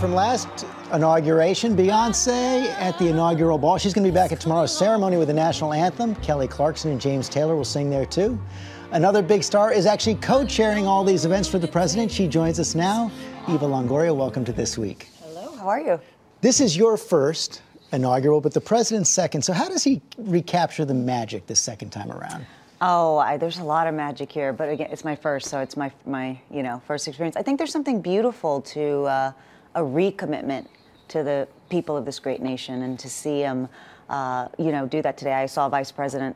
from last inauguration, Beyonce at the inaugural ball. She's going to be back at tomorrow's ceremony with the national anthem. Kelly Clarkson and James Taylor will sing there too. Another big star is actually co-chairing all these events for the president. She joins us now. Eva Longoria, welcome to This Week. Hello, how are you? This is your first inaugural, but the president's second. So how does he recapture the magic this second time around? Oh, there's a lot of magic here, but again, it's my first, so it's my first experience. I think there's something beautiful to a recommitment to the people of this great nation, and to see him, do that today. I saw Vice President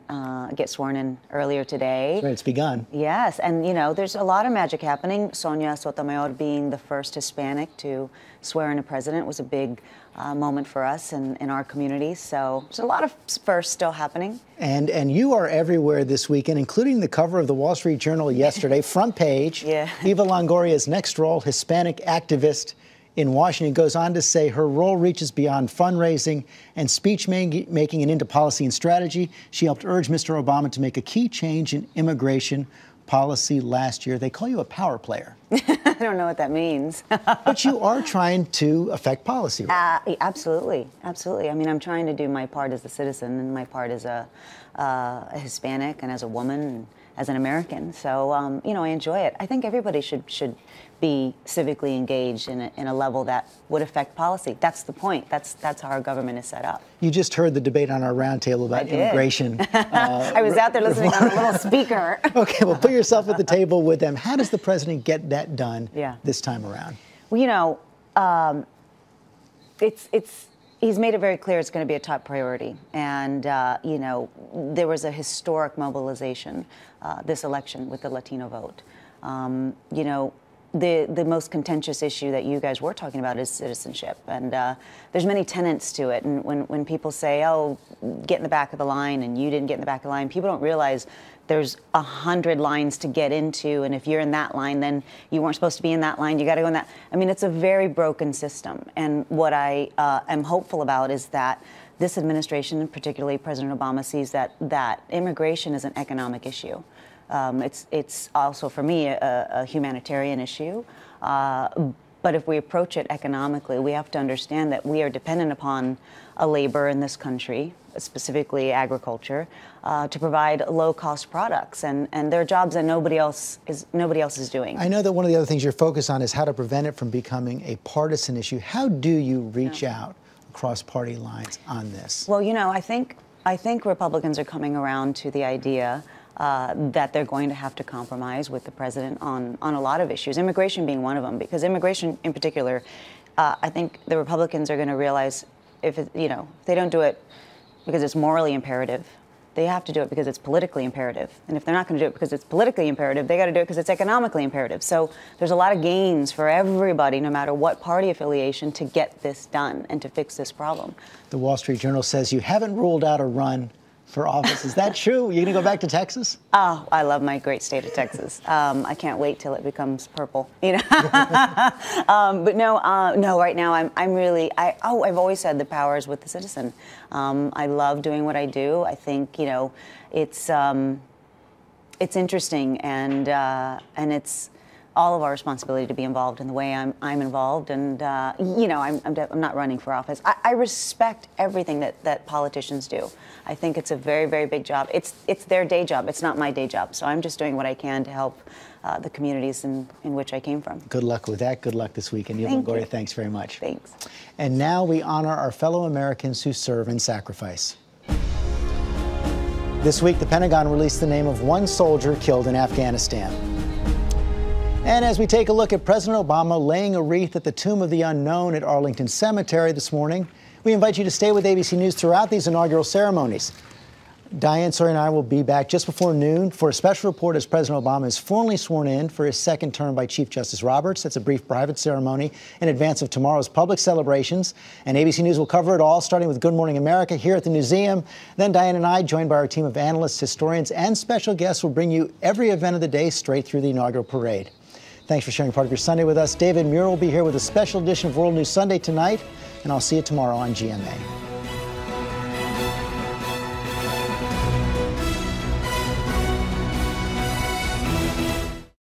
get sworn in earlier today. That's right, it's begun. Yes, and there's a lot of magic happening. Sonia Sotomayor being the first Hispanic to swear in a president was a big moment for us in our community. So there's a lot of firsts still happening. And you are everywhere this weekend, including the cover of the Wall Street Journal yesterday, front page. Yeah. Eva Longoria's next role, Hispanic activist in Washington, goes on to say her role reaches beyond fundraising and speech making and into policy and strategy. She helped urge Mr. Obama to make a key change in immigration policy last year. They call you a power player. I don't know what that means. But you are trying to affect policy, right? Absolutely, absolutely. I mean, I'm trying to do my part as a citizen and my part as a Hispanic and as a woman and as an American. So, I enjoy it. I think everybody should be civically engaged in a level that would affect policy. That's the point. That's how our government is set up. You just heard the debate on our roundtable about immigration. I was out there listening on a little speaker. Okay, well, put yourself at the table with them. How does the president get that done this time around? Well, he's made it very clear it's going to be a top priority. And, there was a historic mobilization this election with the Latino vote. The most contentious issue that you guys were talking about is citizenship. And there's many tenets to it. And when people say, oh, get in the back of the line, and you didn't get in the back of the line, people don't realize there's 100 lines to get into. And if you're in that line, then you weren't supposed to be in that line. You got to go in that. I mean, it's a very broken system. And what I am hopeful about is that this administration, and particularly President Obama, sees that immigration is an economic issue. It's also, for me, a humanitarian issue. But if we approach it economically, we have to understand that we are dependent upon a labor in this country, specifically agriculture, to provide low-cost products, and there are jobs that nobody else is doing. I know that one of the other things you're focused on is how to prevent it from becoming a partisan issue. How do you reach out across party lines on this? Well, I think Republicans are coming around to the idea that they're going to have to compromise with the president on a lot of issues, immigration being one of them, because immigration in particular, I think the Republicans are going to realize if they don't do it because it's morally imperative, they have to do it because it's politically imperative. And if they're not going to do it because it's politically imperative, they got to do it because it's economically imperative. So there's a lot of gains for everybody, no matter what party affiliation, to get this done and to fix this problem. The Wall Street Journal says you haven't ruled out a run for office. Is that true? You're going to go back to Texas? Oh, I love my great state of Texas. I can't wait till it becomes purple. But no. Right now I've always said the power is with the citizen. I love doing what I do. I think it's interesting, and it's all of our responsibility to be involved in the way I'm involved, and I'm not running for office. I respect everything that politicians do. I think it's a very, very big job. It's their day job. It's not my day job. So I'm just doing what I can to help the communities in which I came from. Good luck with that. Good luck this weekend. Eva Longoria, thanks very much. Thanks. And now we honor our fellow Americans who serve and sacrifice. This week, the Pentagon released the name of one soldier killed in Afghanistan. And as we take a look at President Obama laying a wreath at the Tomb of the Unknown at Arlington Cemetery this morning, we invite you to stay with ABC News throughout these inaugural ceremonies. Diane Sawyer and I will be back just before noon for a special report as President Obama is formally sworn in for his second term by Chief Justice Roberts. That's a brief private ceremony in advance of tomorrow's public celebrations. And ABC News will cover it all, starting with Good Morning America here at the museum. Then Diane and I, joined by our team of analysts, historians, and special guests, will bring you every event of the day straight through the inaugural parade. Thanks for sharing part of your Sunday with us. David Muir will be here with a special edition of World News Sunday tonight, and I'll see you tomorrow on GMA.